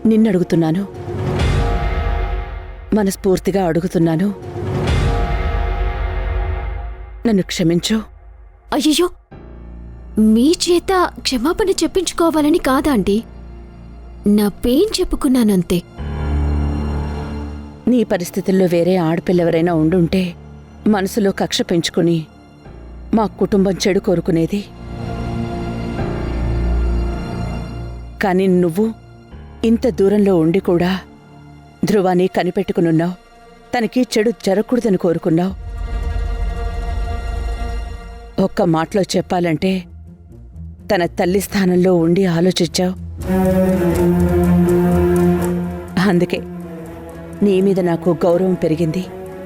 నిన్నడుగుతున్నాను, మనస్ఫూర్తిగా అడుగుతున్నాను, నన్ను క్షమించు. అయ్యో, మీ చేత క్షమాపణ చెప్పించుకోవాలని కాదా అండి, నా పెయిన్ చెప్పుకున్నానంతే. నీ పరిస్థితుల్లో వేరే ఆడపిల్లెవరైనా ఉండుంటే మనసులో కక్ష పెంచుకుని మా కుటుంబం చెడు కోరుకునేది. కాని నువ్వు ఇంత దూరంలో ఉండి కూడా ధ్రువాని కనిపెట్టుకునున్నావు. తనకి చెడు జరగకూడదని కోరుకున్నావు. ఒక్క మాటలో చెప్పాలంటే తన తల్లి స్థానంలో ఉండి ఆలోచించావు. అందుకే నీ మీద నాకు గౌరవం పెరిగింది.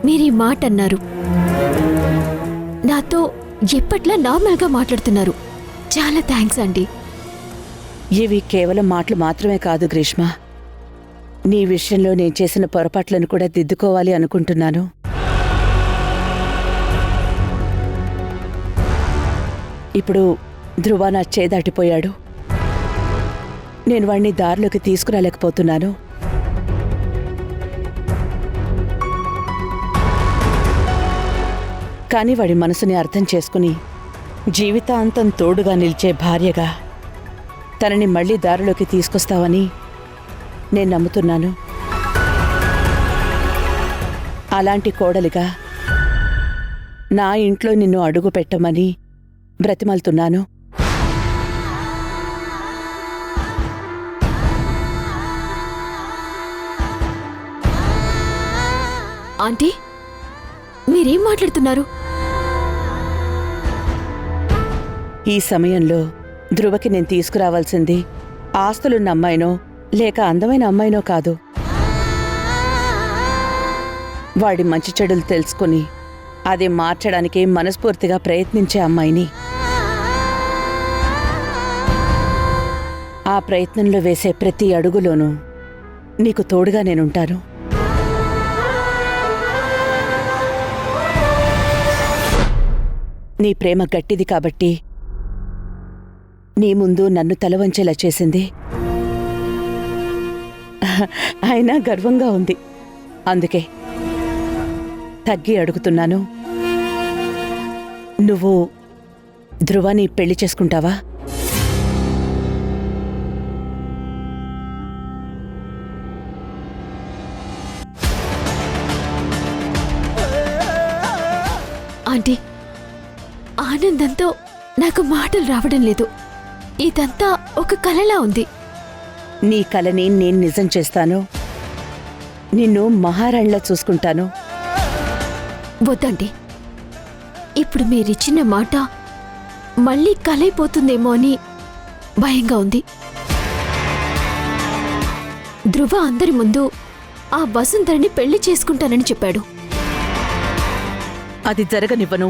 మీరీ మాట అన్నారు, నాతో ఎప్పట్లా నార్మల్గా మాట్లాడుతున్నారు. చాలా థ్యాంక్స్ అండి. ఇవి కేవలం మాటలు మాత్రమే కాదు గ్రీష్మ, నీ విషయంలో నేను చేసిన పొరపాట్లను కూడా దిద్దుకోవాలి అనుకుంటున్నాను. ఇప్పుడు ధ్రువ నా చేదాటిపోయాడు. నేను వాణ్ణి దారిలోకి తీసుకురాలేకపోతున్నాను. కానీ వాడి మనసుని అర్థం చేసుకుని జీవితాంతం తోడుగా నిలిచే భార్యగా తనని మళ్లీ దారిలోకి తీసుకొస్తావని నేను నమ్ముతున్నాను. అలాంటి కోడలిగా నా ఇంట్లో నిన్ను అడుగు పెట్టమని బ్రతిమాలుతున్నాను. ఆంటీ, మీరేం మాట్లాడుతున్నారు? ఈ సమయంలో ధ్రువకి నేను తీసుకురావాల్సింది ఆస్తులున్న అమ్మాయినో లేక అందమైన అమ్మాయినో కాదు, వాడి మంచి చెడులు తెలుసుకుని అది మార్చడానికి మనస్ఫూర్తిగా ప్రయత్నించే అమ్మాయిని. ఆ ప్రయత్నంలో వేసే ప్రతి అడుగులోనూ నీకు తోడుగా నేనుంటాను. నీ ప్రేమ గట్టిది కాబట్టి నీ ముందు నన్ను తలవంచేలా చేసింది. అయినా గర్వంగా ఉంది. అందుకే తగ్గి అడుగుతున్నాను, నువ్వు ధ్రువాని పెళ్లి చేసుకుంటావా? ఆంటీ, ఆనందంతో నాకు మాటలు రావడం లేదు. ఇదంతా ఒక కలలా ఉంది. నీ కలని నేను నిజం చేస్తాను. నిన్ను మహారాణిలా చూసుకుంటాను. వద్దండి, ఇప్పుడు మీరిచ్చిన మాట మళ్ళీ కలైపోతుందేమో అని భయంగా ఉంది. ధ్రువ అందరి ముందు ఆ వసుంధరని పెళ్లి చేసుకుంటానని చెప్పాడు. అది జరగనివ్వను.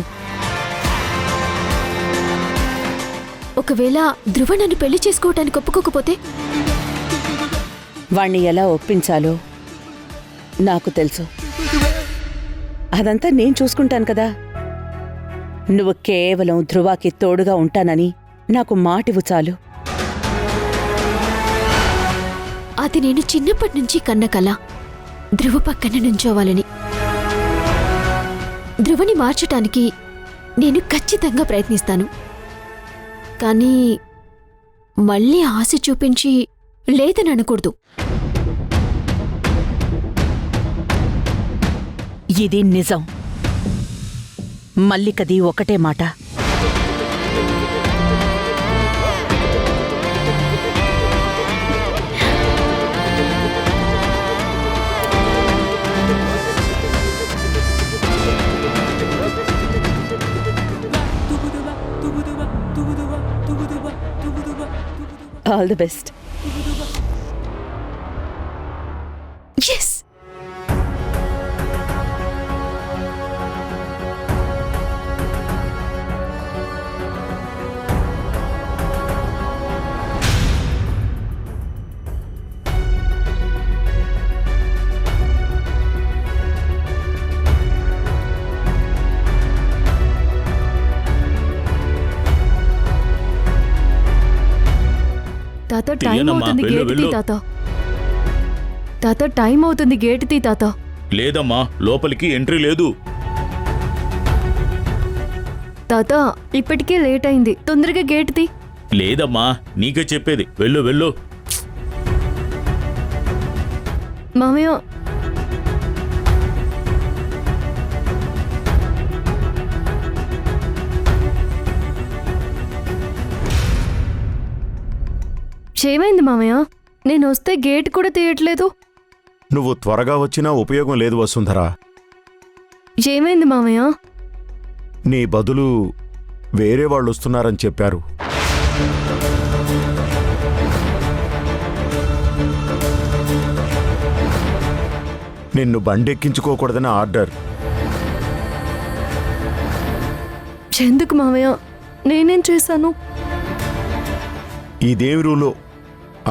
ఒకవేళ ధ్రువ నన్ను పెళ్లి చేసుకోవటానికి ఒప్పుకోకపోతే? వాణ్ణి ఎలా ఒప్పించాలో నాకు తెలుసు. అదంతా నేను చూసుకుంటాను కదా. నువ్వు కేవలం ధ్రువాకి తోడుగా ఉంటానని నాకు మాటివ్వు చాలు. అది నేను చిన్నప్పటి నుంచి కన్న కల, ధ్రువ పక్కన నుంచోవాలని. ధ్రువని మార్చటానికి నేను ఖచ్చితంగా ప్రయత్నిస్తాను. కానీ మళ్ళీ ఆశ చూపించి లేదని అనకూడదు. ఇది నిజం. మల్లికది ఒకటే మాట. All the best. ఎస్. తాత టైం తీయనమ్మా, అవుతుంది, వెళ్ళు, గేట్ తీ వెళ్ళు. తాత. తాత టైం అవుతుంది, గేట్ తీ తాత. లేదమ్మా, లోపలికి ఎంట్రీ లేదు. తాత ఇప్పటికే లేట్ అయింది, తొందరగా గేట్ తీ. లేదమ్మా, నీకే చెప్పేది, వెళ్ళు వెళ్ళు. మామయ్య ఏమైంది మామయ్య? నేను వస్తే గేట్ కూడా తీయట్లేదు. నువ్వు త్వరగా వచ్చినా ఉపయోగం లేదు వసుంధరా. ఏమైంది మామయ్య? నీ బదులు వేరే వాళ్ళు వస్తున్నారని చెప్పారు. నిన్ను బండెక్కించుకోకూడదని ఆర్డర్. ఎందుకు మామయ్య? నేనేం చేశాను? ఈ దేవిరులో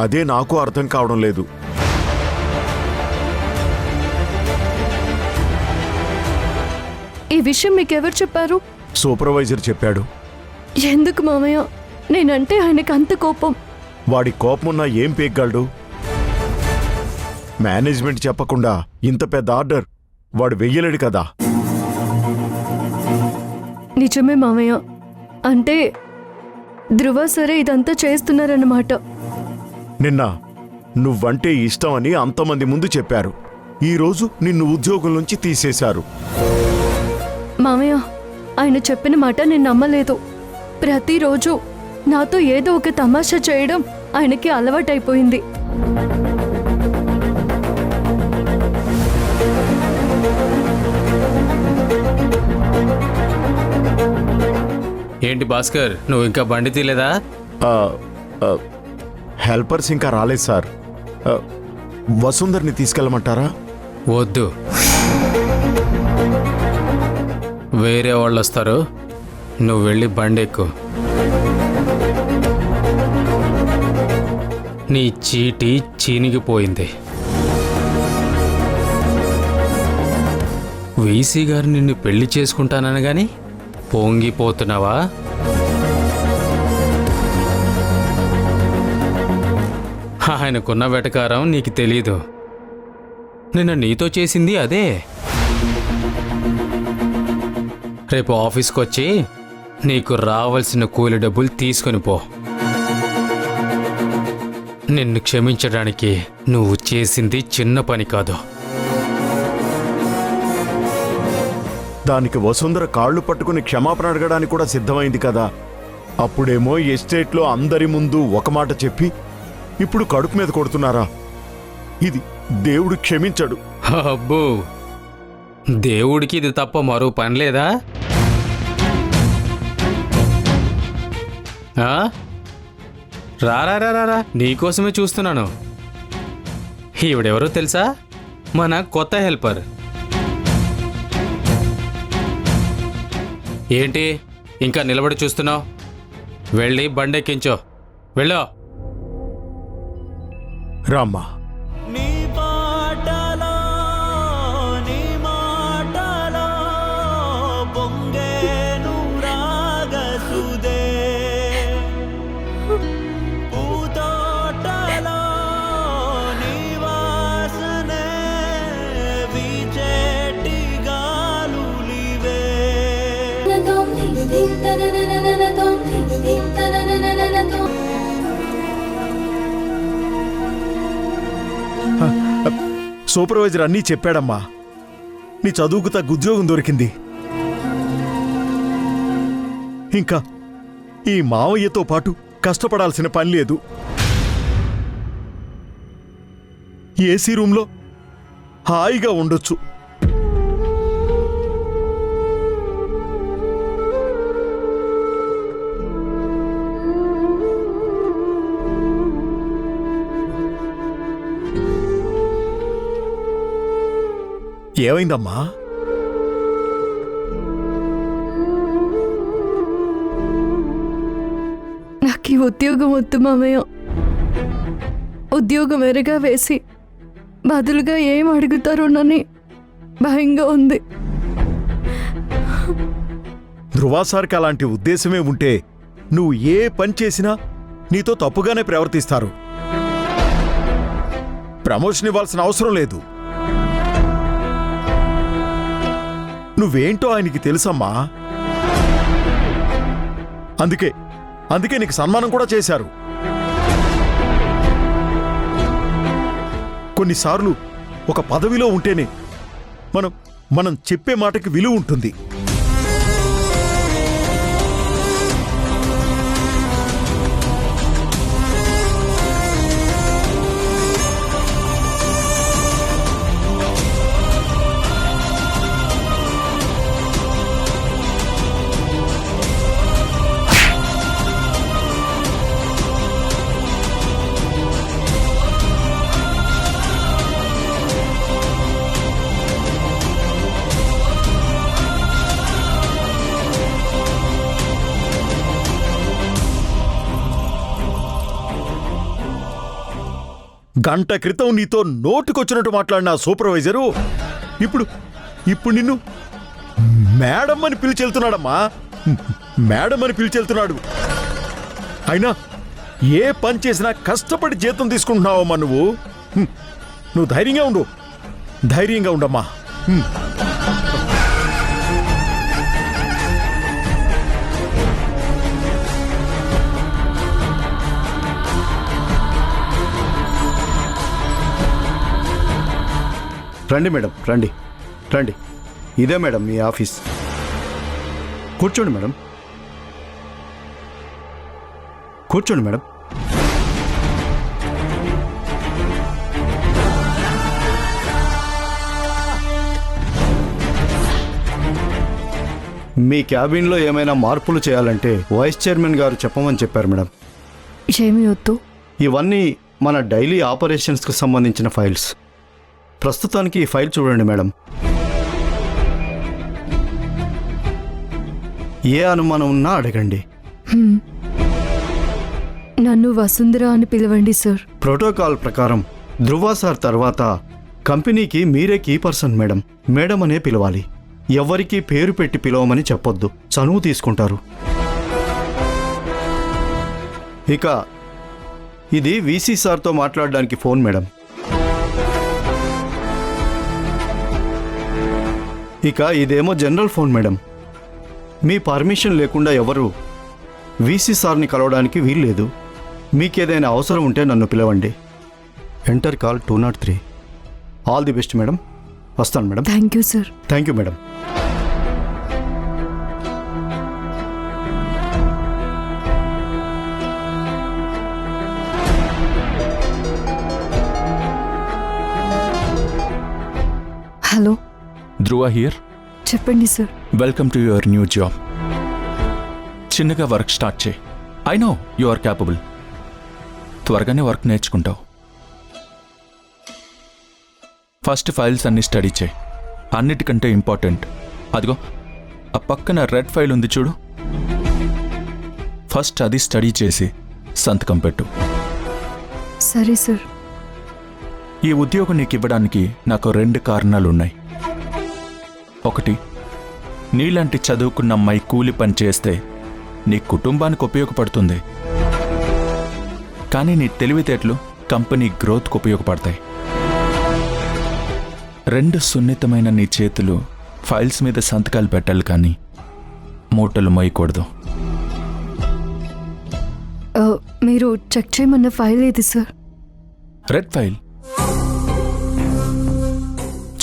అదే నాకు అర్థం కావడం లేదు. ఈ విషయం మీకెవరు చెప్పారు? సూపర్వైజర్ చెప్పాడు. ఎందుకు మామయ్య? నేనంటే ఆయనకు అంత కోపం. వాడి కోపమున్నా ఏం పీక్గాడు? మేనేజ్మెంట్ చెప్పకుండా ఇంత పెద్ద ఆర్డర్ వాడు వెయ్యలేడు కదా. నిజమే మామయ్య. అంటే ధృవ సరే ఇదంతా చేస్తున్నారన్నమాట. నిన్న నువ్వంటే ఇష్టం అని అంతమంది ముందు చెప్పారు. ఈరోజు నిన్ను ఉద్యోగం నుంచి తీసేశారు. మామయ్య, ఆయన చెప్పిన మాట నేను నమ్మలేదు. ప్రతిరోజు నాతో ఏదో ఒక తమాషా చేయడం ఆయనకి అలవాటైపోయింది. ఏంటి భాస్కర్, నువ్వు ఇంకా బండి తీలేదా? హెల్పర్స్ ఇంకా రాలేదు సార్. వసుంధర్ని తీసుకెళ్ళమంటారా? వద్దు, వేరే వాళ్ళు వస్తారు. నువ్వు వెళ్ళి బండి ఎక్కు. నీ చీటీ చీనిగిపోయింది. వీసీ గారు నిన్ను పెళ్లి చేసుకుంటానని పొంగిపోతున్నావా? ఆయనకున్న వెటకారం నీకు తెలీదు. నిన్న నీతో చేసింది అదే. రేపు ఆఫీస్కి వచ్చి నీకు రావాల్సిన కూలి డబ్బులు తీసుకొని పో. నిన్ను క్షమించడానికి నువ్వు చేసింది చిన్న పని కాదు. దానికి వసుంధర కాళ్ళు పట్టుకుని క్షమాపణ అడగడానికి కూడా సిద్ధమైంది కదా. అప్పుడేమో ఎస్టేట్లో అందరి ముందు ఒక మాట చెప్పి ఇప్పుడు కడుపు మీద కొడుతున్నారా? ఇది దేవుడు క్షమించడు. అబ్బో, దేవుడికి ఇది తప్ప మరో పని లేదా? రారా, నీకోసమే చూస్తున్నాను. ఈవిడెవరో తెలుసా? మన కొత్త హెల్పర్. ఏంటి ఇంకా నిలబడి చూస్తున్నావు? వెళ్ళి బండెక్కించో, వెళ్ళో. రామ్మా. సూపర్వైజర్ అన్నీ చెప్పాడమ్మా. నీ చదువుకు తగ్గ ఉద్యోగం దొరికింది. ఇంకా ఈ మావయ్యతో పాటు కష్టపడాల్సిన పని లేదు. ఏసీ రూంలో హాయిగా ఉండొచ్చు. ఏమైందమ్మా? నాకు ఈ ఉద్యోగం వద్దు మామయ్య. ఉద్యోగం ఎరగా వేసి బదులుగా ఏం అడుగుతారోనని భయంగా ఉంది. ధృవాసార్కి అలాంటి ఉద్దేశమే ఉంటే నువ్వు ఏ పని చేసినా నీతో తప్పుగానే ప్రవర్తిస్తారు. ప్రమోషన్ ఇవ్వాల్సిన అవసరం లేదు. నువ్వేంటో ఆయనకి తెలుసమ్మా. అందుకే నీకు సన్మానం కూడా చేశారు. కొన్నిసార్లు ఒక పదవిలో ఉంటేనే మనం చెప్పే మాటకి విలువ ఉంటుంది. గంట క్రితం నీతో నోటుకొచ్చినట్టు మాట్లాడిన సూపర్వైజరు ఇప్పుడు నిన్ను మేడం అని పిలిచెళ్తున్నాడమ్మా. మేడం అని పిలిచెళ్తున్నాడు. అయినా ఏ పని చేసినా కష్టపడి జీతం తీసుకుంటున్నావమ్మా నువ్వు ధైర్యంగా ఉండమ్మా. రండి మేడం, రండి. ఇదే మేడం మీ ఆఫీస్. కూర్చోండి మేడం. మీ క్యాబిన్లో ఏమైనా మార్పులు చేయాలంటే వైస్ చైర్మన్ గారు చెప్పమని చెప్పారు మేడం. ఏమి వద్దు. ఇవన్నీ మన డైలీ ఆపరేషన్స్కి సంబంధించిన ఫైల్స్. ప్రస్తుతానికి ఈ ఫైల్ చూడండి మేడం. ఏ అనుమానం ఉన్నా అడగండి. నన్ను వసుంధర అని పిలవండి సార్. ప్రోటోకాల్ ప్రకారం ధ్రువ సార్ తర్వాత కంపెనీకి మీరే కీ పర్సన్ మేడం. మేడం అనే పిలవాలి. ఎవరికీ పేరు పెట్టి పిలవమని చెప్పొద్దు, చనువు తీసుకుంటారు. ఇక ఇది వీసీ సార్తో మాట్లాడడానికి ఫోన్ మేడం. ఇక ఇదేమో జనరల్ ఫోన్ మేడం. మీ పర్మిషన్ లేకుండా ఎవరు వీసీ సార్ని కలవడానికి వీల్లేదు. మీకేదైనా అవసరం ఉంటే నన్ను పిలవండి. Enter call 203. All the best madam. వస్తాను madam. Thank you sir. Thank you madam. Hello, Dhruva here. చెప్పండి sir. Welcome to your new job. చిన్నగా వర్క్ స్టార్ట్ చేయి. I know you are capable. త్వరగానే వర్క్ నేర్చుకుంటావు. ఫస్ట్ ఫైల్స్ అన్ని study చేయి. అన్నిటికంటే important అదిగో ఆ పక్కన రెడ్ ఫైల్ ఉంది చూడు. ఫస్ట్ అది స్టడీ చేసి సంతకం పెట్టు. సరే సార్. ఈ ఉద్యోగం నీకు ఇవ్వడానికి నాకు 2 కారణాలున్నాయి. ఒకటి, నీలాంటి చదువుకున్న అమ్మాయి కూలి పని చేస్తే నీ కుటుంబానికి ఉపయోగపడుతుంది. కానీ నీ తెలివితేటలు కంపెనీ గ్రోత్కు ఉపయోగపడతాయి. 2, సున్నితమైన నీ చేతులు ఫైల్స్ మీద సంతకాలు పెట్టాలి, కానీ మూటలు మోయకూడదు. మీరు చెక్ చేయమన్న ఫైల్ ఏది సార్? Red file.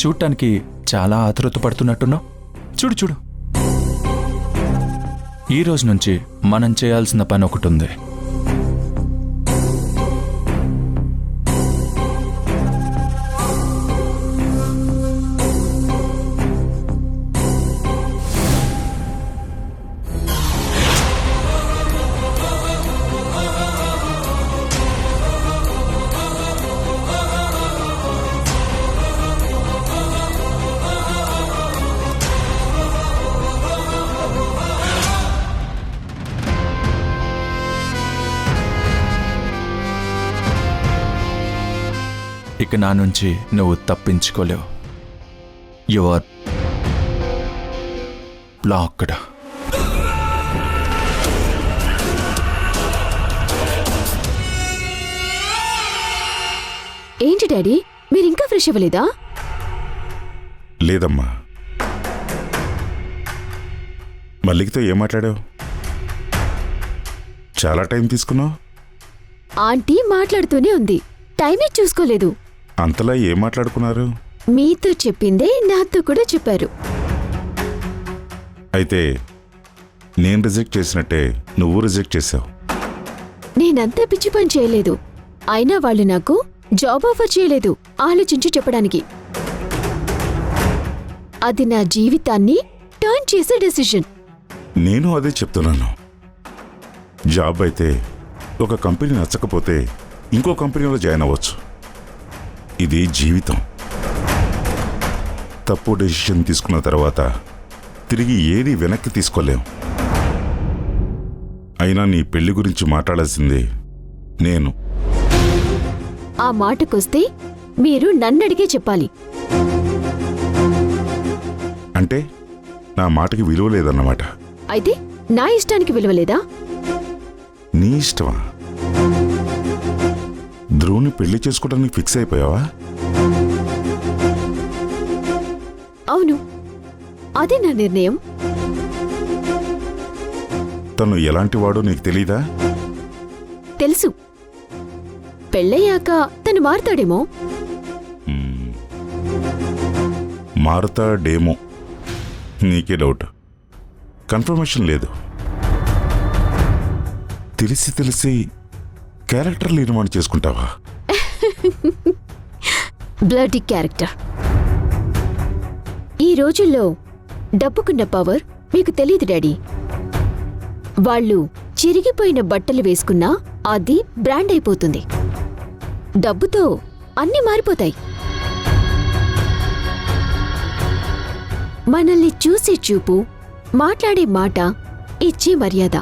చూడటానికి చాలా ఆతృత పడుతున్నట్టున్నావు. చూడు, ఈ రోజు నుంచి మనం చేయాల్సిన పని ఒకటి ఉంది. ఇక నా నుంచి నువ్వు తప్పించుకోలేవు. You are blocked. ఏంటి డాడీ మీరింకా ఫ్రెష్ అవ్వలేదా? లేదమ్మా. మల్లికతో ఏం మాట్లాడావు? చాలా టైం తీసుకున్నావు. ఆంటీ మాట్లాడుతూనే ఉంది, టైమే చూసుకోలేదు. అంతలా ఏం మాట్లాడుకున్నారు? మీతో చెప్పిందే నాతో కూడా చెప్పారు. అయితే నేను రిజెక్ట్ చేసినట్టే నువ్వు రిజెక్ట్ చేసావు. నేనంతా పిచ్చి పని చేయలేదు. అయినా వాళ్ళు నాకు జాబ్ ఆఫర్ చేయలేదు ఆలోచించి చెప్పడానికి. అది నా జీవితాన్ని టర్న్ చేసే డెసిషన్. నేను అదే చెప్తున్నాను. జాబ్ అయితే ఒక కంపెనీ నచ్చకపోతే ఇంకో కంపెనీలో జాయిన్ అవ్వచ్చు. ఇది జీవితం. తప్పు డెసిషన్ తీసుకున్న తర్వాత తిరిగి ఏది వెనక్కి తీసుకోలేం. అయినా నీ పెళ్లి గురించి మాట్లాడాల్సింది నేను. ఆ మాటకొస్తే మీరు నన్నడిగే చెప్పాలి. అంటే నా మాటకి విలువ లేదన్నమాట. అయితే నా ఇష్టానికి విలువలేదా? నీ ఇష్టమా? ధ్రువుని పెళ్లి చేసుకోవడానికి ఫిక్స్ అయిపోయావా? అవును, అదే నా నిర్ణయం. తను ఎలాంటి వాడో నీకు తెలీదా? తెలుసు. పెళ్ళయ్యాక తను మారుతాడేమో. మారుతాడేమో, నీకే డౌట్. కన్ఫర్మేషన్ లేదు. తెలిసి తెలిసి క్యారెక్టర్ నిర్మాణం చేసుకుంటావా? Bloody character. ఈ రోజుల్లో డబ్బుకున్న పవర్ మీకు తెలియదు డాడీ. వాళ్ళు చిరిగిపోయిన బట్టలు వేసుకున్నా అది బ్రాండ్ అయిపోతుంది. డబ్బుతో అన్నీ మారిపోతాయి. మనల్ని చూసే చూపు, మాట్లాడే మాట, ఇచ్చే మర్యాద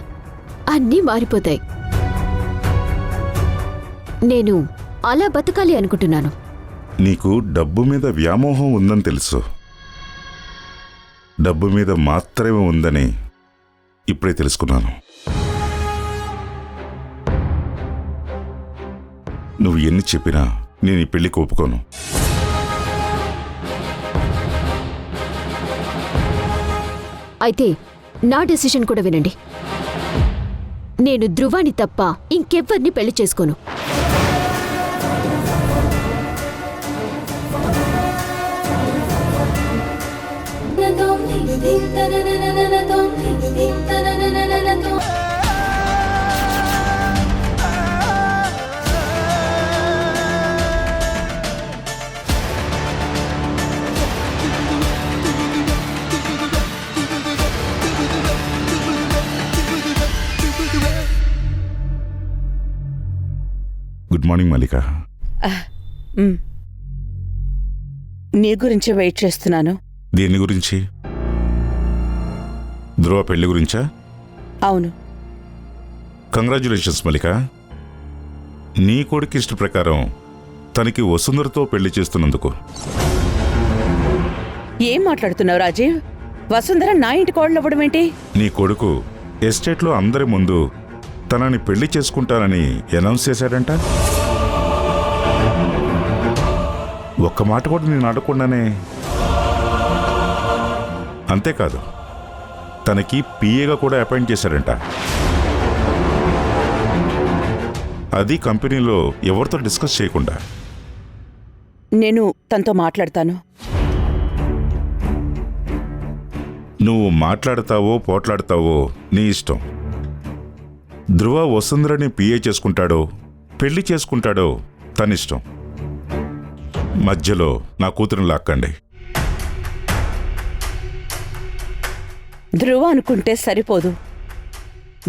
అన్నీ మారిపోతాయి. నేను అలా బతకాలి అనుకుంటున్నాను. నీకు డబ్బు మీద వ్యామోహం ఉందని తెలుసు. డబ్బు మీద మాత్రమే ఉందని ఇప్పుడే తెలుసుకున్నాను. నువ్వు ఎన్ని చెప్పినా నేను ఈ పెళ్లికి ఒప్పుకోను. అయితే నా డెసిషన్ కూడా వినండి. నేను ధ్రువాని తప్ప ఇంకెవ్వరిని పెళ్లి చేసుకోను. గుడ్ మార్నింగ్ మల్లిక. నీ గురించి వెయిట్ చేస్తున్నాను. దేని గురించి? ధ్రువ పెళ్లి గురించా? అవును. కంగ్రాచ్యులేషన్స్ మల్లిక. నీ కొడుకు ఇష్ట ప్రకారం తనకి వసుంధరతో పెళ్లి చేస్తున్నందుకు. ఏం మాట్లాడుతున్నావు రాజీవ్? వసుంధర నా ఇంటి కోడలవ్వడం ఏంటి? నీ కొడుకు ఎస్టేట్లో అందరి ముందు తనని పెళ్లి చేసుకుంటానని అనౌన్స్ చేశాడంట. ఒక్క మాట కూడా నేను అడగకుండానే. అంతేకాదు, తనకి పిఏగా కూడా అపాయింట్ చేశాడంట. అది కంపెనీలో ఎవరితో డిస్కస్ చేయకుండా. నేను తనతో మాట్లాడతాను. నువ్వు మాట్లాడతావో పోట్లాడతావో నీ ఇష్టం. ధ్రువ వసుంధరని పిఏ చేసుకుంటాడో పెళ్లి చేసుకుంటాడో తనిష్టం. మధ్యలో నా కూతురుని లాక్కండి. ధ్రువ అనుకుంటే సరిపోదు.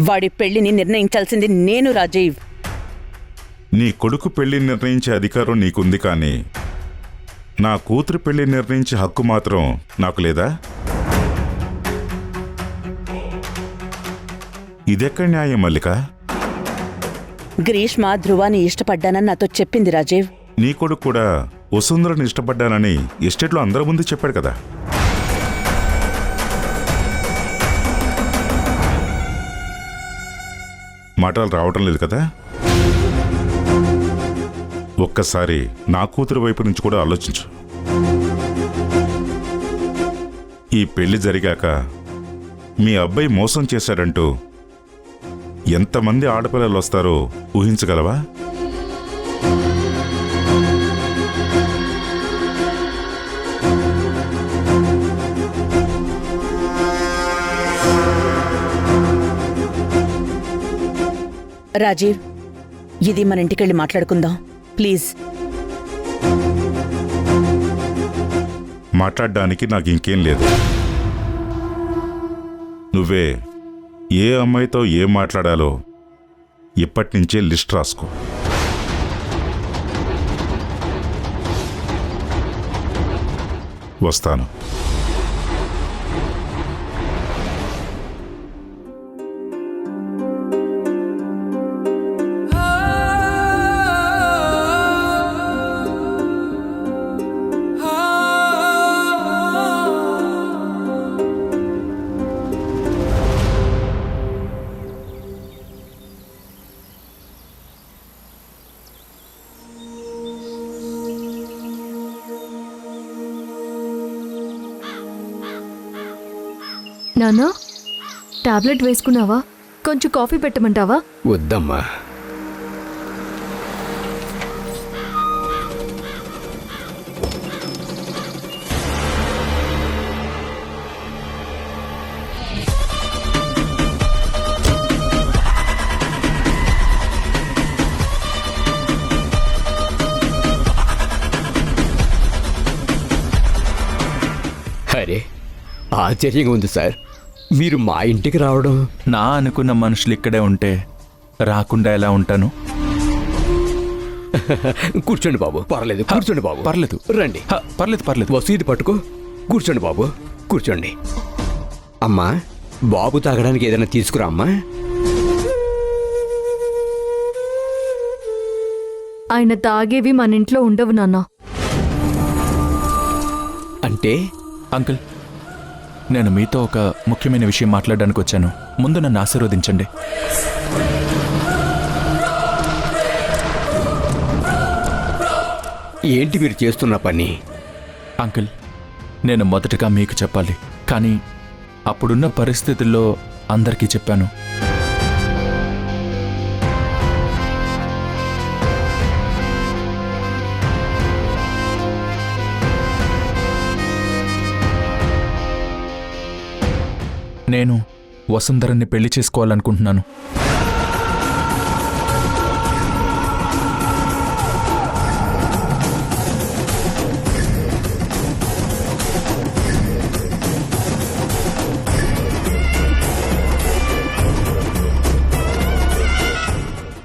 వాడి పెళ్లిని నిర్ణయించాల్సింది నేను రాజీవ్. నీ కొడుకు పెళ్లి నిర్ణయించే అధికారం నీకుంది, కానీ నా కూతురు పెళ్లి నిర్ణయించే హక్కు మాత్రం నాకు లేదా? ఇదెక్కడ న్యాయం మల్లిక? గ్రీష్మ ధ్రువాని ఇష్టపడ్డానని నాతో చెప్పింది రాజీవ్. నీ కొడుకు కూడా వసుంధరని ఇష్టపడ్డానని ఎస్టేట్లో అందరి ముందు చెప్పాడు కదా. మాటలు రావటం లేదు కదా? ఒక్కసారి నా కూతురు వైపు నుంచి కూడా ఆలోచించు. ఈ పెళ్లి జరిగాక మీ అబ్బాయి మోసం చేశాడంటూ ఎంతమంది ఆడపిల్లలు వస్తారో ఊహించగలవా? రాజీవ్, ఇది మన ఇంటికెళ్ళి మాట్లాడుకుందాం ప్లీజ్. మాట్లాడడానికి నాకు ఇంకేం లేదు. నువ్వే ఏ అమ్మాయితో ఏం మాట్లాడాలో ఇప్పటినుంచే లిస్ట్ రాసుకో. వస్తాను. నానా, టాబ్లెట్ వేసుకున్నావా? కొంచెం కాఫీ పెట్టమంటావా? వద్దమ్మా. అరే, ఆశ్చర్యంగా ఉంది సార్, మీరు మా ఇంటికి రావడం. నా అనుకున్న మనుషులు ఇక్కడే ఉంటే రాకుండా ఎలా ఉంటాను? కూర్చోండి బాబు, పర్లేదు, కూర్చోండి బాబు, పర్లేదు, రండి. పర్లేదు పర్లేదు. వసీదు పట్టుకో, కూర్చోండి బాబు, కూర్చోండి. అమ్మా, బాబు తాగడానికి ఏదైనా తీసుకురా అమ్మా. ఆయన తాగేవి మన ఇంట్లో ఉండవు నాన్న. అంటే అంకుల్, నేను మీతో ఒక ముఖ్యమైన విషయం మాట్లాడడానికి వచ్చాను. ముందు నన్ను ఆశీర్వదించండి. ఏంటి మీరు చేస్తున్న పని? అంకుల్, నేను మొదటగా మీకు చెప్పాలి, కానీ అప్పుడున్న పరిస్థితుల్లో అందరికీ చెప్పాను. నేను వసుంధరని పెళ్లి చేసుకోవాలనుకుంటున్నాను.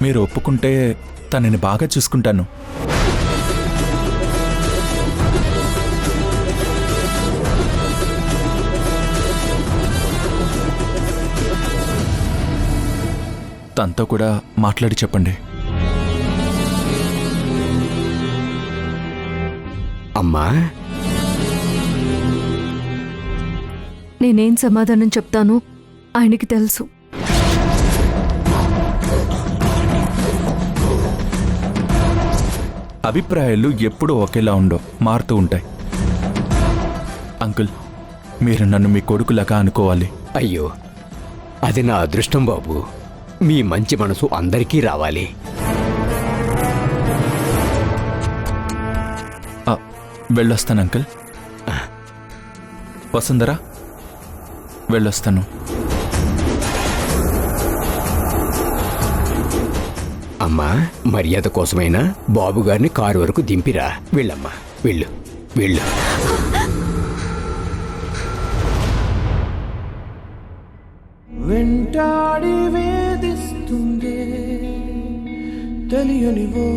మీరు ఒప్పుకుంటే తనని బాగా చూసుకుంటాను. తనతో కూడా మాట్లాడి చెప్పండి. అమ్మా, నేనేం సమాధానం చెప్తాను ఆయనకి తెలుసు. అభిప్రాయాలు ఎప్పుడూ ఒకేలా ఉండవు, మారుతూ ఉంటాయి. అంకుల్, మీరు నన్ను మీ కొడుకులాగా అనుకోవాలి. అయ్యో, అది నా అదృష్టం బాబు. మీ మంచి మనసు అందరికీ రావాలి. వెళ్ళొస్తాను అంకుల్. వసుంధరా, వెళ్ళొస్తాను. అమ్మా, మర్యాద కోసమైనా బాబు గారిని కారు వరకు దింపిరా. వెళ్ళమ్మా, వెళ్ళు వెళ్ళు. వెంటాడి వేధిస్తుందే తెలియనివో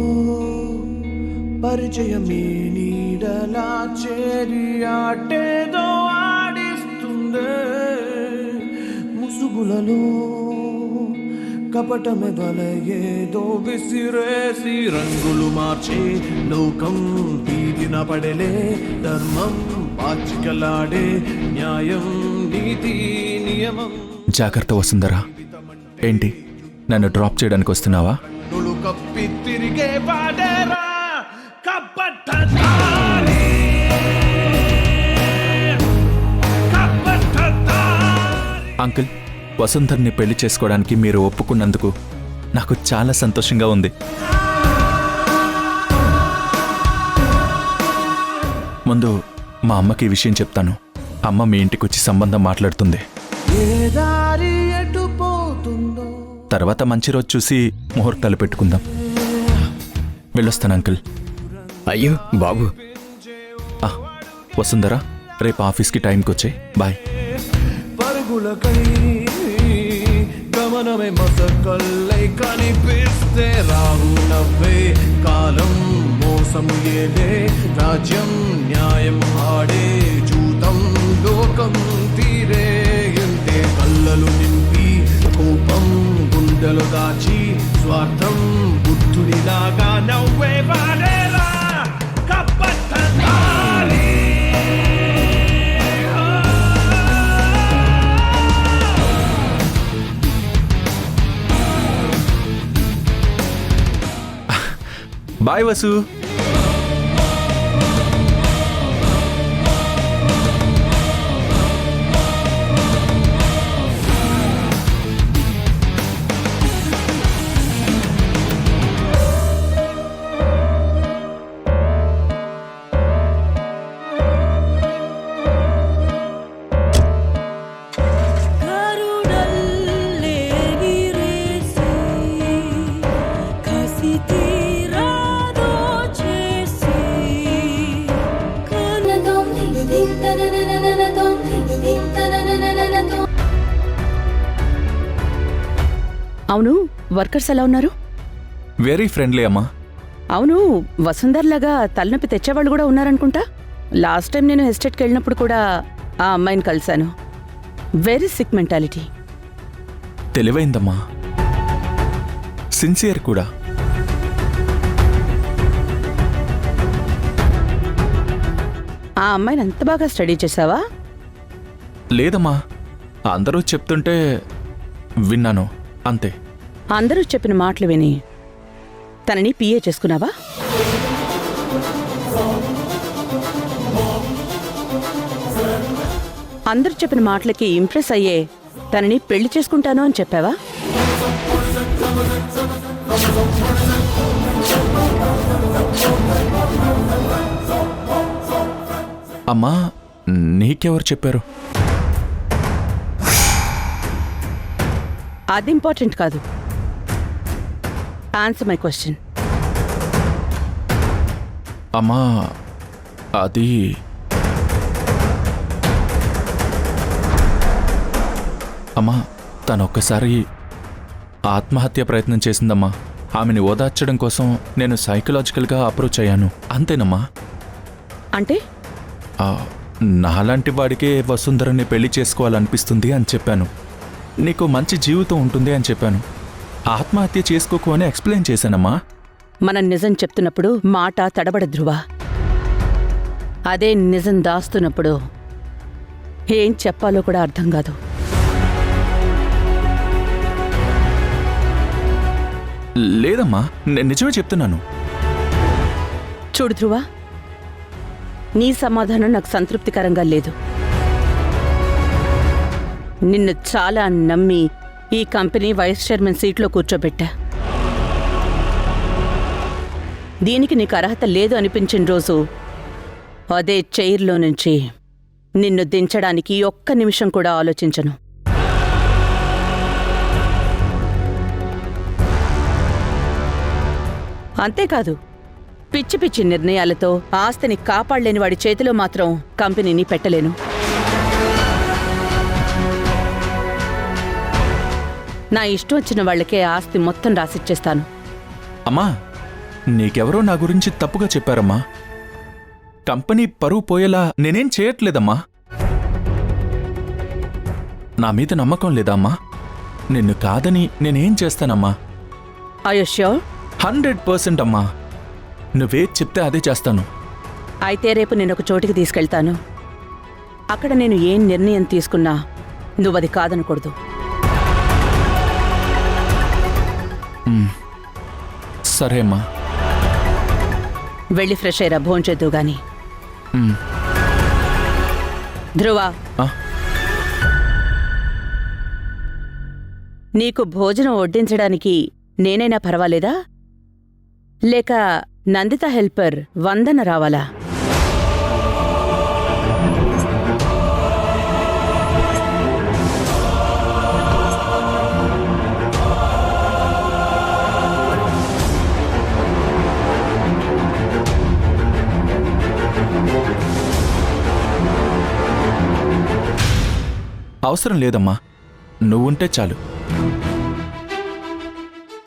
పరిచయమే నీడలా చేరి ఆటేదో ఆడిస్తుందే ముసుగులలో కపటమే బలయేదో విసిరేసి రంగులు మార్చే లోకం వీధిన పడలే ధర్మం పాచికలాడే న్యాయం నీతి నియమం. జాగ్రత్త వసుంధరా. ఏంటి, నన్ను డ్రాప్ చేయడానికి వస్తున్నావా? కప్పి తిరిగే పాడేరా అంకుల్, వసుంధర్ని పెళ్లి చేసుకోవడానికి మీరు ఒప్పుకున్నందుకు నాకు చాలా సంతోషంగా ఉంది. ముందు మా అమ్మకి ఈ విషయం చెప్తాను. అమ్మ మీ ఇంటికి వచ్చి సంబంధం మాట్లాడుతుంది. తర్వాత మంచి రోజు చూసి ముహూర్తాలు పెట్టుకుందాం. వెళ్ళొస్తాను అంకుల్. అయ్యో బాబు, వసుంధర, రేపు ఆఫీస్కి టైంకి వచ్చే. బాయ్. పరుగులకై గమనమే మసకల్లై కనిపిస్తే రాహు నవ్వే కాలం మోసము ఏదే రాజ్యం న్యాయం ఆడే జూతం లోకం తీరే ఎంతే కళ్ళలు నింపి కోపం గుండెలు దాచి స్వార్థం బుద్ధుడిలాగా నవ్వే వాడేలా కప్పట్టనాలి. బాయ్ వసు. అవును, వర్కర్స్ ఎలా ఉన్నారు? వెరీ ఫ్రెండ్లీ అమ్మా. అవును, వసుంధర్లాగా తలనొప్పి తెచ్చేవాళ్ళు కూడా ఉన్నారనుకుంటా. లాస్ట్ టైం నేను ఎస్టేట్కి వెళ్ళినప్పుడు కూడా ఆ అమ్మాయిని కలిశాను. Very sick mentality. తెలివైందమ్మా, సిన్సియర్ కూడా. ఆ అమ్మాయిని అంత బాగా స్టడీ చేసావా? లేదమ్మా, అందరూ చెప్తుంటే విన్నాను అంతే. అందరూ చెప్పిన మాటలు విని తనని పిఏ చేసుకున్నావా? అందరూ చెప్పిన మాటలకి ఇంప్రెస్ అయ్యే తనని పెళ్లి చేసుకుంటాను అని చెప్పావా? అమ్మా, నీకెవరు చెప్పారు? అది ఇంపార్టెంట్ కాదు. Answer my question. అమ్మా, అది అమ్మా, తనొక్కసారి ఆత్మహత్య ప్రయత్నం చేసిందమ్మా. ఆమెని ఓదార్చడం కోసం నేను సైకలాజికల్గా అప్రోచ్ అయ్యాను, అంతేనమ్మా. అంటే నాలాంటి వాడికే వసుంధరని పెళ్లి చేసుకోవాలనిపిస్తుంది అని చెప్పాను. నీకు మంచి జీవితం ఉంటుంది అని చెప్పాను. ఆత్మహత్య చేసుకోకు అని ఎక్స్ప్లెయిన్ చేశానమ్మా. మనం నిజం చెప్తున్నప్పుడు మాట తడబడ ధ్రువ. అదే నిజం దాస్తున్నప్పుడు ఏం చెప్పాలో కూడా అర్థం కాదు. లేదమ్మా, నేను నిజమే చెప్తున్నాను. చూడు ధ్రువ, నీ సమాధానం నాకు సంతృప్తికరంగా లేదు. నిన్ను చాలా నమ్మి ఈ కంపెనీ వైస్ చైర్మన్ సీట్లో కూర్చోబెట్టా. దీనికి నీకు అర్హత లేదు అనిపించిన రోజు అదే చైర్లో నుంచి నిన్ను దించడానికి ఒక్క నిమిషం కూడా ఆలోచించను. అంతేకాదు, పిచ్చి పిచ్చి నిర్ణయాలతో ఆస్తిని కాపాడలేని వాడి చేతిలో మాత్రం కంపెనీని పెట్టలేను. నా ఇష్టం వచ్చిన వాళ్లకే ఆస్తి మొత్తం రాసిచ్చేస్తాను. అమ్మా, నీకెవరో నా గురించి తప్పుగా చెప్పారమ్మా. కంపెనీ పరువు పోయేలా నేనేం చేయట్లేదమ్మా. నా మీద నమ్మకం లేదా అమ్మా? నిన్ను కాదని నేనేం చేస్తానమ్మా? Are you sure? 100% అమ్మా. నువ్వే చెప్తే అదే చేస్తాను. అయితే రేపు నేను ఒక చోటికి తీసుకెళ్తాను. అక్కడ నేను ఏం నిర్ణయం తీసుకున్నా నువ్వది కాదనకూడదు. సరే అమ్మా. వెళ్ళి ఫ్రెష్ అయ్యరా, భోంచేద్దు గాని. ధ్రువ, నీకు భోజనం వడ్డించడానికి నేనైనా పర్వాలేదా లేక నందిత హెల్పర్ వందన రావాలా? అవసరం లేదమ్మా, నువ్వుంటే చాలు.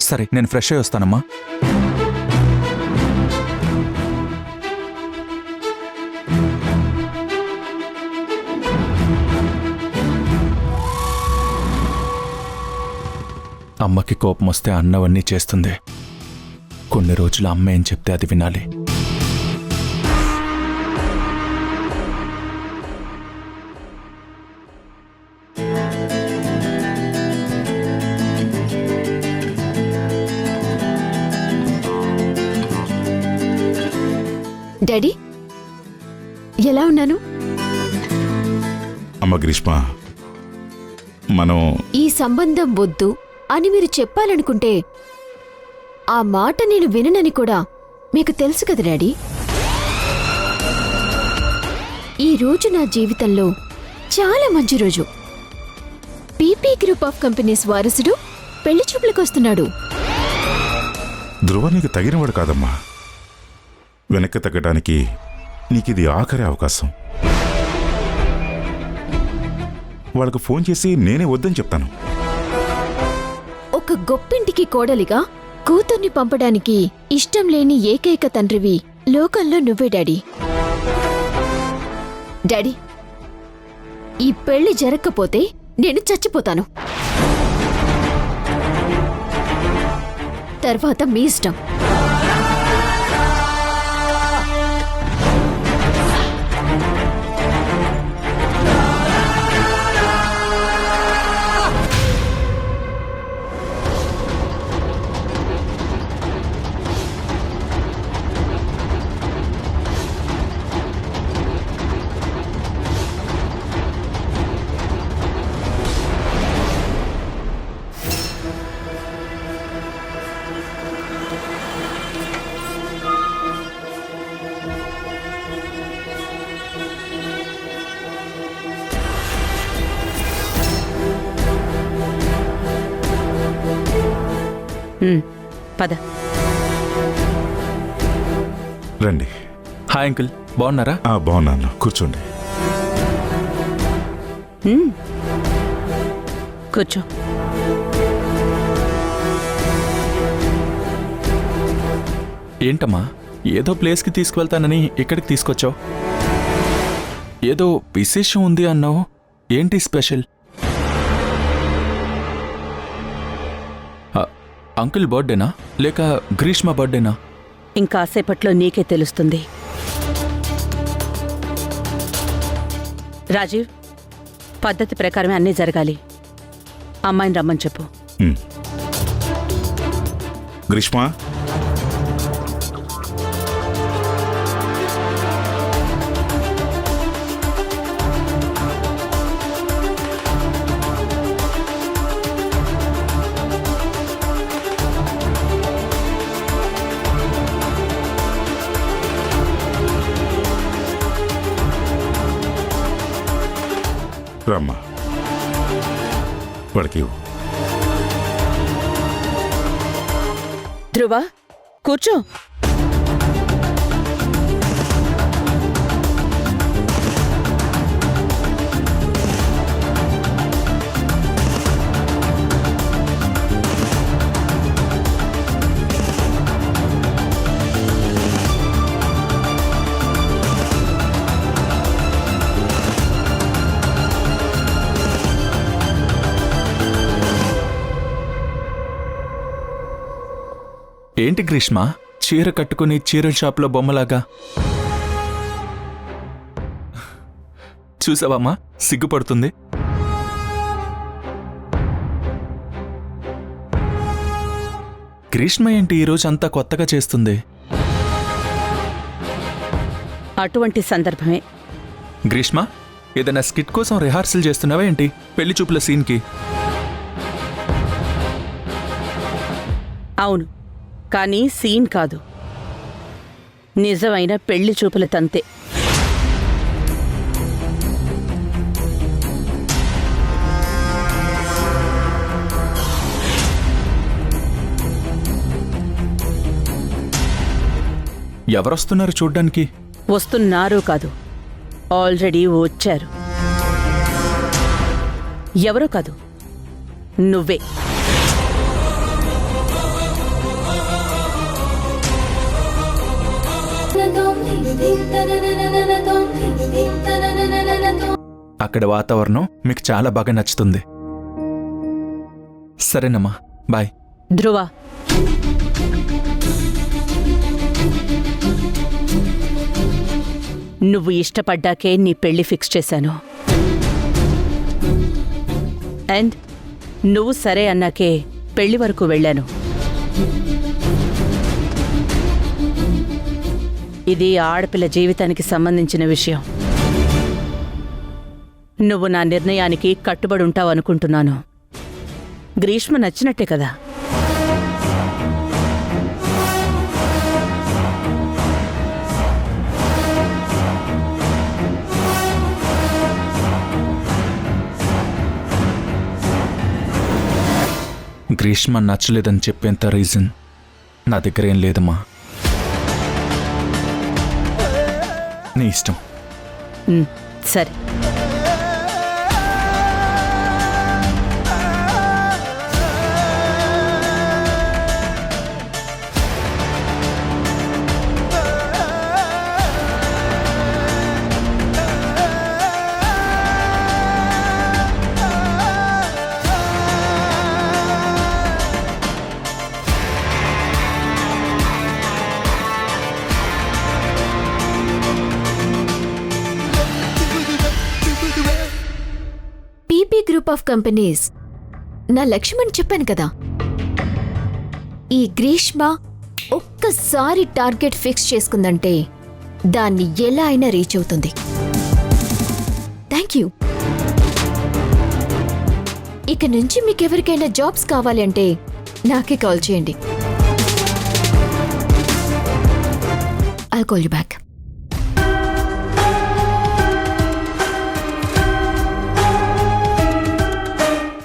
సరే, నేను ఫ్రెష్ అయి వస్తానమ్మా. అమ్మకి కోపం వస్తే అన్నవన్నీ చేస్తుంది. కొన్ని రోజులు అమ్మ ఏం చెప్తే అది వినాలి. డాడీ, ఎలా ఉన్నాను? అమ్మ గ్రీష్మ, మనం ఈ సంబంధం వద్దు అని మీరు చెప్పాలనుకుంటే ఆ మాట నేను విననని కూడా మీకు తెలుసు కదా డాడీ. ఈ రోజు నా జీవితంలో చాలా మంచి రోజు. పీపీ గ్రూప్ ఆఫ్ కంపెనీస్ వారసుడు పెళ్లి చూపులకొస్తున్నాడు. ధ్రువ నీకు తగినవాడు కాదమ్మా. వెనక్కి తగ్గడానికి నీకిది ఆఖరి అవకాశం. వాళ్ళకు ఫోన్ చేసి నేనే వద్దని చెప్తాను. ఒక గొప్పింటికి కోడలిగా కూతుర్ని పంపడానికి ఇష్టం లేని ఏకైక తండ్రివి లోకంలో నువ్వే డాడీ. డాడీ, ఈ పెళ్లి జరగకపోతే నేను చచ్చిపోతాను. తర్వాత మీ ఇష్టం. పద. రండి. హాయ్ అంకుల్, బాగున్నారా? బాగున్నాను, కూర్చోండి. కూర్చో. ఏంటమ్మా, ఏదో ప్లేస్కి తీసుకువెళ్తానని ఇక్కడికి తీసుకొచ్చావు? ఏదో విశేషం ఉంది అన్నావు, ఏంటి స్పెషల్? అంకుల్ బర్త్డేనా లేక గ్రీష్మ బర్త్డేనా? ఇంకాసేపట్లో నీకే తెలుస్తుంది. రాజీవ్, పద్ధతి ప్రకారమే అన్నీ జరగాలి. అమ్మాయిని రమ్మని చెప్పు. గ్రీష్మ, రమ్మా. వాడికి ఇవ్వు. ధ్రువ, కూర్చో. ఏంటి గ్రీష్మ, చీర కట్టుకుని చీరల షాప్లో బొమ్మలాగా? చూసావమ్మా, సిగ్గుపడుతుంది. గ్రీష్మ ఏంటి ఈరోజు అంతా కొత్తగా చేస్తుంది? అటువంటి సందర్భమే. గ్రీష్మ, ఏదైనా స్కిట్ కోసం రిహార్సల్ చేస్తున్నావా ఏంటి పెళ్లి చూపుల సీన్కి? అవును, కానీ సీన్ కాదు, నిజమైన పెళ్లి చూపుల తంతే. ఎవరొస్తున్నారు చూడ్డానికి? వస్తున్నారు కాదు, ఆల్రెడీ వచ్చారు. ఎవరో కాదు, నువ్వే. అక్కడ వాతావరణం మీకు చాలా బాగా నచ్చుతుంది. సరేనమ్మా, బాయ్. ధ్రువ, నువ్వు ఇష్టపడ్డాకే నీ పెళ్లి ఫిక్స్ చేశాను. అండ్ నువ్వు సరే అన్నాకే పెళ్లి వరకు వెళ్ళాను. ఇది ఆడపిల్ల జీవితానికి సంబంధించిన విషయం. నువ్వు నా నిర్ణయానికి కట్టుబడి ఉంటావనుకుంటున్నాను. గ్రీష్మ నచ్చినట్టే కదా? గ్రీష్మ నచ్చలేదని చెప్పేంత రీజన్ నా దగ్గర ఏం లేదమ్మా. నీ ఇష్టం. సరే. పీపీ గ్రూప్ ఆఫ్ కంపెనీస్ నా లక్ష్యం అని చెప్పాను కదా. ఈ గ్రీష్మ ఒక్కసారి టార్గెట్ ఫిక్స్ చేసుకుందంటే దాన్ని ఎలా అయినా రీచ్ అవుతుంది. Thank you. ఇక నుంచి మీకెవరికైనా జాబ్స్ కావాలి అంటే నాకే కాల్ చేయండి. I'll call you back.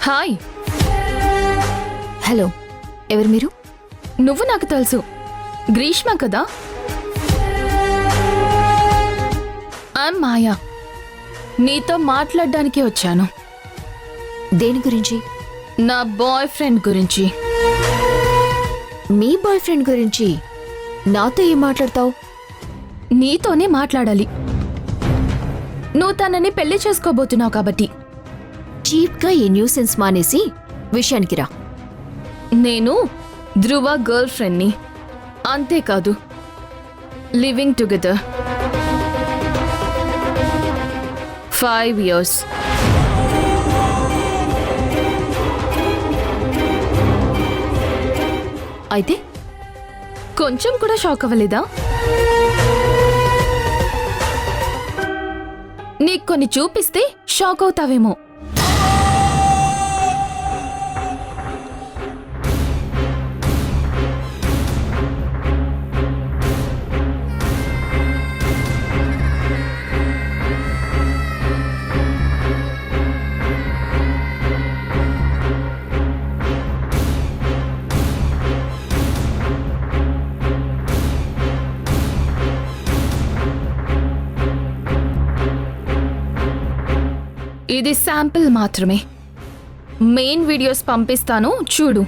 Hi. Hello, ఎవరు మీరు? నువ్వు నాకు తెలుసు, గ్రీష్మ కదా. ఐమ్ మాయా. నీతో మాట్లాడడానికి వచ్చాను. దేని గురించి? నా బాయ్ ఫ్రెండ్ గురించి. మీ బాయ్ ఫ్రెండ్ గురించి నాతో ఏం మాట్లాడతావు? నీతోనే మాట్లాడాలి. నువ్వు తనని పెళ్లి చేసుకోబోతున్నావు కాబట్టి. చీప్గా ఈ న్యూసెన్స్ మానేసి విషయానికి రా. నేను ధ్రువ గర్ల్ ఫ్రెండ్ని. అంతేకాదు, లివింగ్ టుగెదర్ 5 years. అయితే కొంచెం కూడా షాక్ అవ్వలేదా? నీకు కొన్ని చూపిస్తే షాక్ అవుతావేమో. ఇది శాంపిల్ మాత్రమే. మెయిన్ వీడియోస్ పంపిస్తాను, చూడు.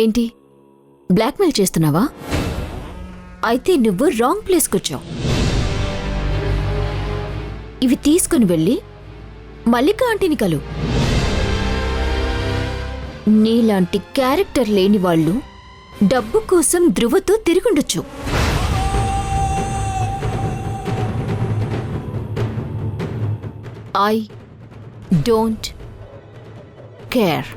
ఏంటి, బ్లాక్మెయిల్ చేస్తున్నావా? అయితే నువ్వు రాంగ్ ప్లేస్కొచ్చావు. ఇవి తీసుకుని వెళ్ళి మల్లిక ఆంటీని కలు. నీలాంటి క్యారెక్టర్ లేని వాళ్ళు డబ్బు కోసం ధ్రువతో తిరుగుండొచ్చు. I don't care.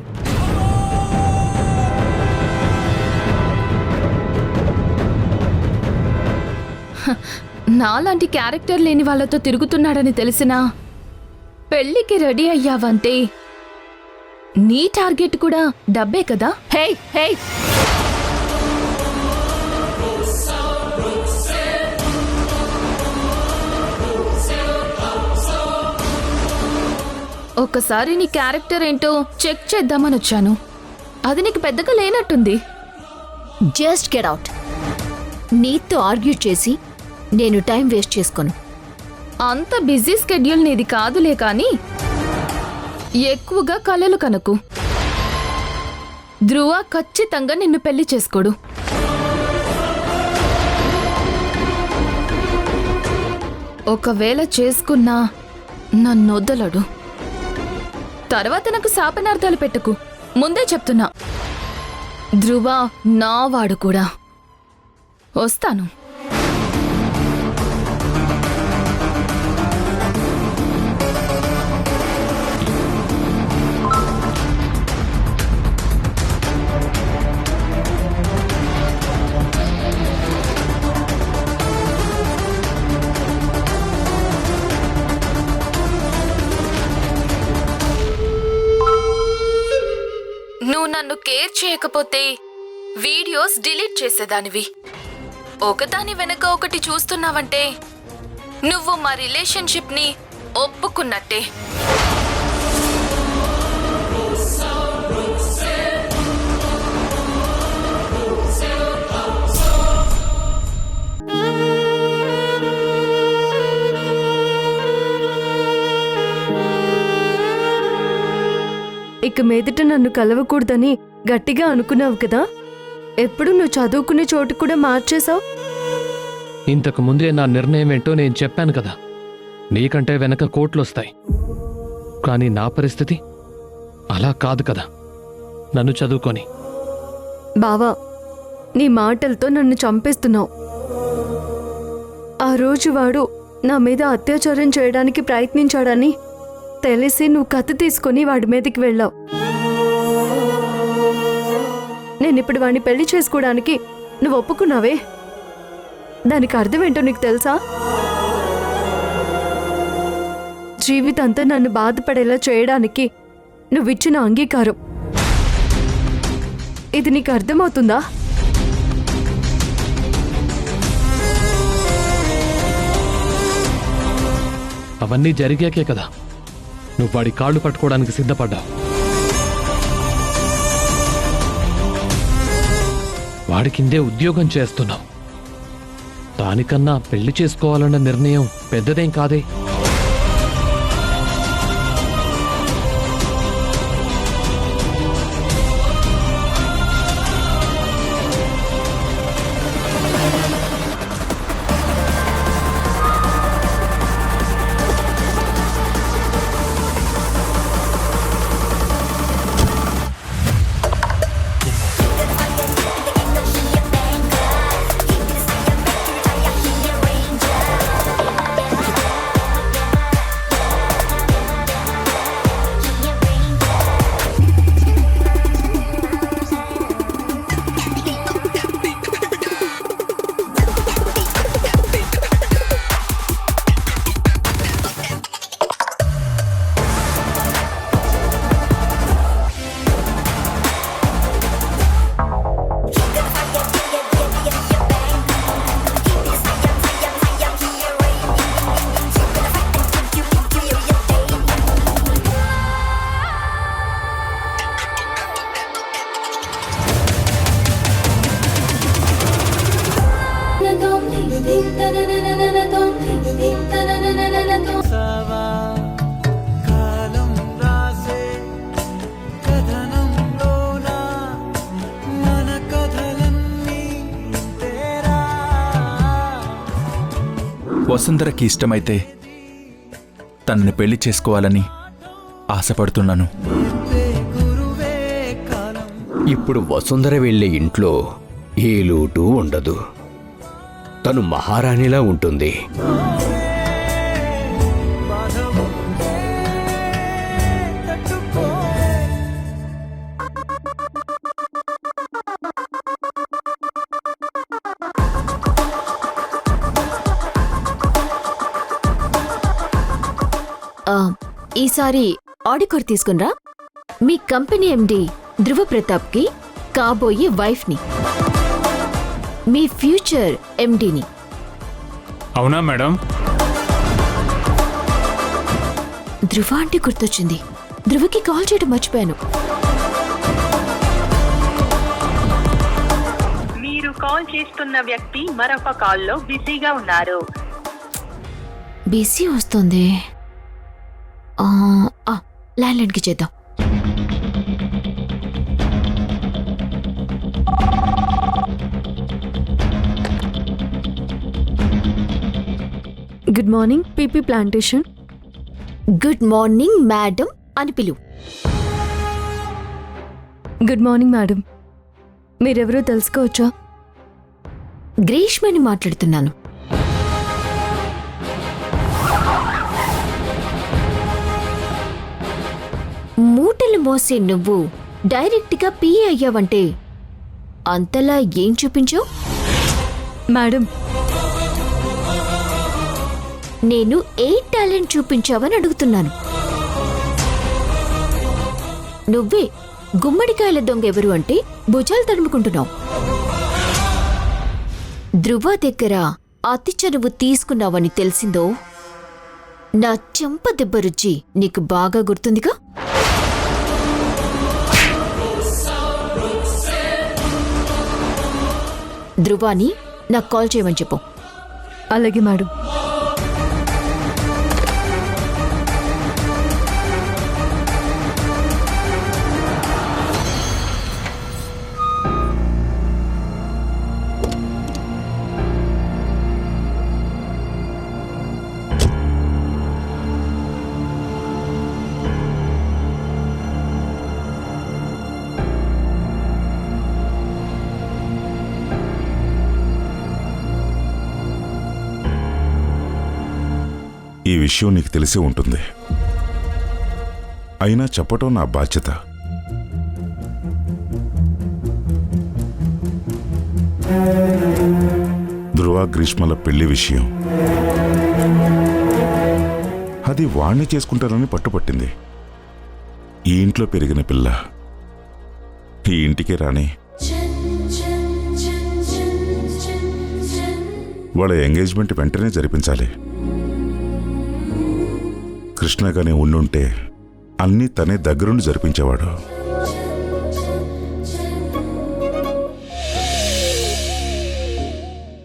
నాలాంటి క్యారెక్టర్ లేని వాళ్ళతో తిరుగుతున్నాడని తెలిసినా పెళ్లికి రెడీ అయ్యావంటే నీ టార్గెట్ కూడా డబ్బే కదా. హే హే, ఒక్కసారి నీ క్యారెక్టర్ ఏంటో చెక్ చేద్దామని వచ్చాను. అది నీకు పెద్దగా లేనట్టుంది. Just get out. నీతో ఆర్గ్యూ చేసి నేను టైం వేస్ట్ చేసుకోను. అంత బిజీ స్కెడ్యూల్ నీది కాదులే కానీ ఎక్కువగా కలలు కనకు. ధ్రువ ఖచ్చితంగా నిన్ను పెళ్లి చేసుకోడు. ఒకవేళ చేసుకున్నా నన్నొద్దలడు. తర్వాత నాకు శాపనార్థాలు పెట్టకు, ముందే చెప్తున్నా. ధ్రువ నావాడు కూడా. వస్తాను. నువ్వు నన్ను కేర్ చేయకపోతే వీడియోస్ డిలీట్ చేసేదానివి. ఒకదాని వెనక ఒకటి చూస్తున్నావంటే నువ్వు మా రిలేషన్షిప్ని ఒప్పుకున్నట్టే. ఇక మీదట నన్ను కలవకూడదని గట్టిగా అనుకున్నావు కదా. ఎప్పుడు నువ్వు చదువుకునే చోటు కూడా మార్చేశావు. ఇంతకు ముందే నా నిర్ణయం ఏంటో నేను చెప్పాను కదా. నీకంటే వెనక కోట్లొస్తాయి, కానీ నా పరిస్థితి అలా కాదు కదా. నన్ను చదువుకొని. బావా, నీ మాటలతో నన్ను చంపేస్తున్నావు. ఆ రోజు వాడు నా మీద అత్యాచారం చేయడానికి ప్రయత్నించాడని తెలిసి నువ్వు కత్తి తీసుకొని వాడి మీదకి వెళ్ళావు. నేనిప్పుడు వాడిని పెళ్లి చేసుకోవడానికి నువ్వు ఒప్పుకున్నావే, దానికి అర్థం ఏంటో నీకు తెలుసా? జీవితంతో నన్ను బాధపడేలా చేయడానికి నువ్విచ్చిన అంగీకారం. ఇది నీకు అర్థమవుతుందా? అవన్నీ జరిగాకే కదా నువ్వు వాడి కాళ్ళు పట్టుకోవడానికి సిద్ధపడ్డావు. వాడి కిందే ఉద్యోగం చేస్తున్నావు. దానికన్నా పెళ్లి చేసుకోవాలన్న నిర్ణయం పెద్దదేం కాదే. వసుంధరకి ఇష్టమైతే తనని పెళ్లి చేసుకోవాలని ఆశపడుతున్నాను. ఇప్పుడు వసుంధర వెళ్ళే ఇంట్లో ఏ లోటు ఉండదు. తను మహారాణిలా ఉంటుంది. ఈసారి ఆడికోర్ తీసుకునిరా. మీ కంపెనీ ఎండి ధ్రువ ప్రతాప్కి కాబోయే వైఫ్ని, మీ ఫ్యూచర్ ఎండిని. అవునా మేడం? ధ్రువ అంటే గుర్తొచ్చింది. ధ్రువకి కాల్ చేయడం మర్చిపోయాను. మీరు కాల్ చేస్తున్న వ్యక్తి మరొక కాల్లో బిజీగా ఉన్నారు. బిజీ వస్తుంది. ల్యాండ్లైన్కి చేద్దాం. Good morning PP plantation. Good morning madam అని పిలువు. Good morning madam. మీరెవరో తెలుసుకోవచ్చా? గ్రీష్మని మాట్లాడుతున్నాను. మూటలు మోసే నువ్వు డైరెక్ట్గా పిఏ అయ్యావంటే అంతలా ఏం చూపించావు? మేడం, నేను ఏ టాలెంట్ చూపించావని అడుగుతున్నాను. నువ్వే గుమ్మడికాయల దొంగ ఎవరు అంటే భుజాలు తడుముకుంటున్నావు. ధ్రువ దగ్గర అతి చనువు తీసుకున్నావని తెలిసిందో నా చెంప దెబ్బ రుచి నీకు బాగా గుర్తుందిగా. ధ్రువాని నాకు కాల్ చేయమని చెప్పు. అలాగే మేడం. ఈ విషయం నీకు తెలిసి ఉంటుంది. అయినా చెప్పటం నా బాధ్యత. ధ్రువ గ్రీష్మల పెళ్లి విషయం. అది వాణ్ణి చేసుకుంటానని పట్టుపట్టింది. ఈ ఇంట్లో పెరిగిన పిల్ల ఈ ఇంటికే రాని. వాళ్ళ ఎంగేజ్మెంట్ వెంటనే జరిపించాలి. కృష్ణగానే ఉండుంటే అన్నీ తనే దగ్గరుండి జరిపించేవాడు.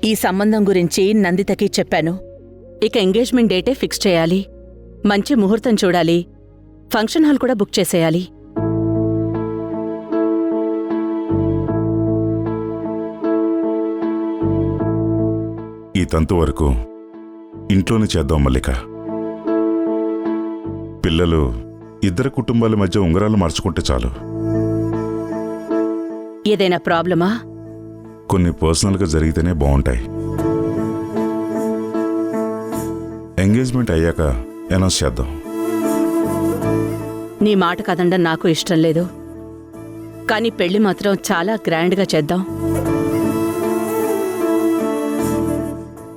ఈ సంబంధం గురించి నందితకి చెప్పాను. ఇక ఎంగేజ్మెంట్ డేటే ఫిక్స్ చేయాలి. మంచి ముహూర్తం చూడాలి. ఫంక్షన్ హాల్ కూడా బుక్ చేసేయాలి. ఈ తంతు వరకు ఇంట్లోనే చేద్దాం మల్లిక. పిల్లలు ఇద్దరు కుటుంబాల మధ్య ఉంగరాలు మార్చుకుంటే చాలు. ఏదైనా ప్రాబ్లమా? కొన్ని పర్సనల్గా జరిగితేనే బాగుంటాయి. ఎంగేజ్మెంట్ అయ్యాక అనౌన్స్ చేద్దాం. నీ మాట కదండం నాకు ఇష్టం లేదు. కానీ పెళ్లి మాత్రం చాలా గ్రాండ్గా చేద్దాం.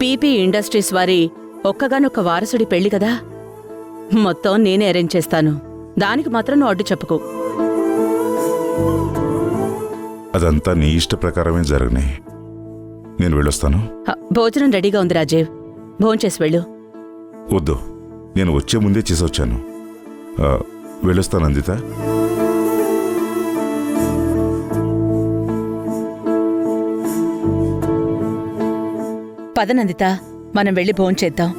పీపీ ఇండస్ట్రీస్ వారి ఒక్కగానొక్క వారసుడి పెళ్లి కదా. మొత్తం నేనే అరేంజ్ చేస్తాను. దానికి మాత్రం నువ్వు అడ్డు చెప్పుకో. అదంతా నీ ఇష్ట ప్రకారమే జరగని. నేను వెళ్ళొస్తాను. భోజనం రెడీగా ఉంది రాజీవ్. భోంచేసి వెళ్ళు. వద్దు, నేను వచ్చే ముందే చేసొచ్చాను. వెళ్ళొస్తాను నందిత. పద నందిత, మనం వెళ్ళి భోంచేద్దాం.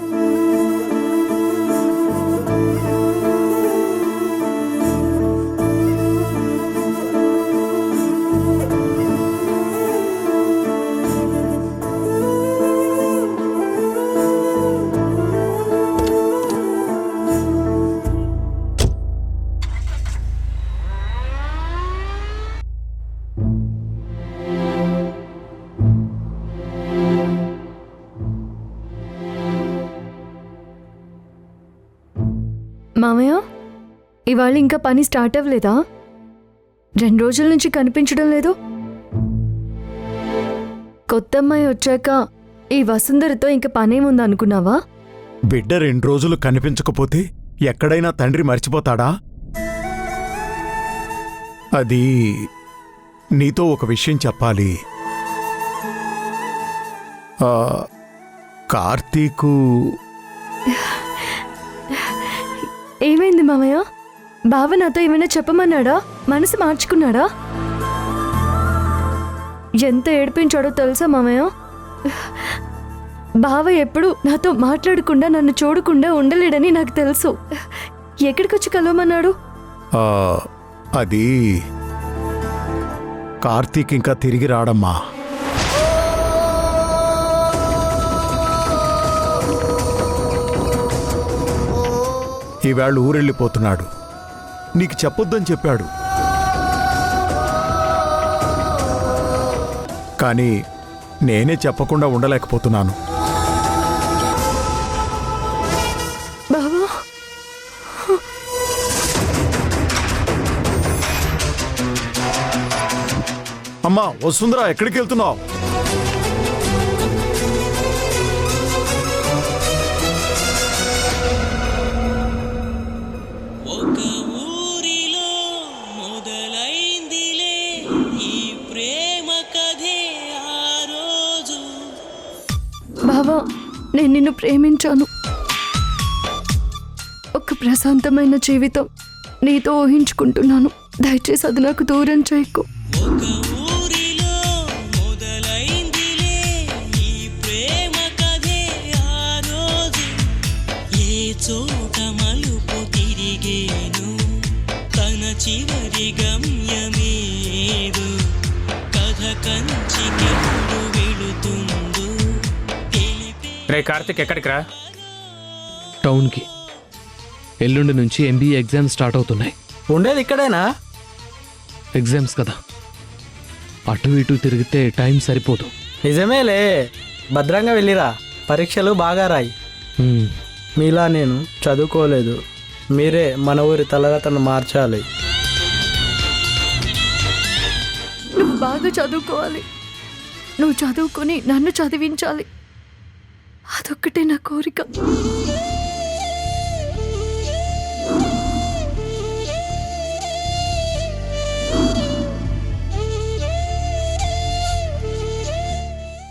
ఇవాళ ఇంకా పని స్టార్ట్ అవ్వలేదా? 2 రోజుల నుంచి కనిపించడం లేదు. కొత్త అమ్మాయి వచ్చాక ఈ వసుంధరతో ఇంక పనేముందనుకున్నావా? బిడ్డ 2 రోజులు కనిపించకపోతే ఎక్కడైనా తండ్రి మర్చిపోతాడా? అది నీతో ఒక విషయం చెప్పాలి. కార్తీకు ఏమైంది మామయ్య? బావ నాతో ఏమైనా చెప్పమన్నాడా? మనసు మార్చుకున్నాడా? ఎంత ఏడిపించాడో తెలుసా మామయ్య? బావ ఎప్పుడు నాతో మాట్లాడకుండా నన్ను చూడకుండా ఉండలేడని నాకు తెలుసు. ఎక్కడికొచ్చి కలవమన్నాడు? అది కార్తీక్ ఇంకా తిరిగి రాడమ్మా. ఈవేళ ఊరెళ్ళిపోతున్నాడు. నీకు చెప్పొద్దని చెప్పాడు. కానీ నేనే చెప్పకుండా ఉండలేకపోతున్నాను. బావా, అమ్మా వసుంధరా, ఎక్కడికి వెళ్తున్నావు? బావా, నేను నిన్ను ప్రేమించాను. ఒక ప్రశాంతమైన జీవితం నీతో ఊహించుకుంటున్నాను. దయచేసి అది నాకు దూరం చేయకు. చివరి గమ్యమేదు కథ కంచికెప్పుడు వెళుతుందో. రే కార్తిక్, ఎక్కడికి రా? టౌన్కి. ఎల్లుండి నుంచి MBA ఎగ్జామ్స్ స్టార్ట్ అవుతున్నాయి. ఉండేది ఇక్కడేనా? ఎగ్జామ్స్ కదా, అటు ఇటు తిరిగితే టైం సరిపోదు. నిజమేలే, భద్రంగా వెళ్ళిరా. పరీక్షలు బాగా రాయి. మీలా నేను చదువుకోలేదు. మీరే మన ఊరి తలరాతను మార్చాలి. నువ్వు బాగా చదువుకోవాలి. నువ్వు చదువుకొని నన్ను చదివించాలి. అదొక్కటే నా కోరిక.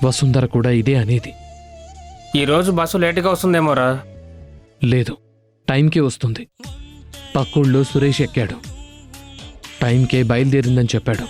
వసుంధర కూడా ఇదే అనేది. ఈరోజు బస్సు లేటుగా వస్తుందేమోరా? లేదు, టైంకే వస్తుంది. పక్కూళ్ళో సురేష్ ఎక్కాడు. టైంకే బయలుదేరిందని చెప్పాడు.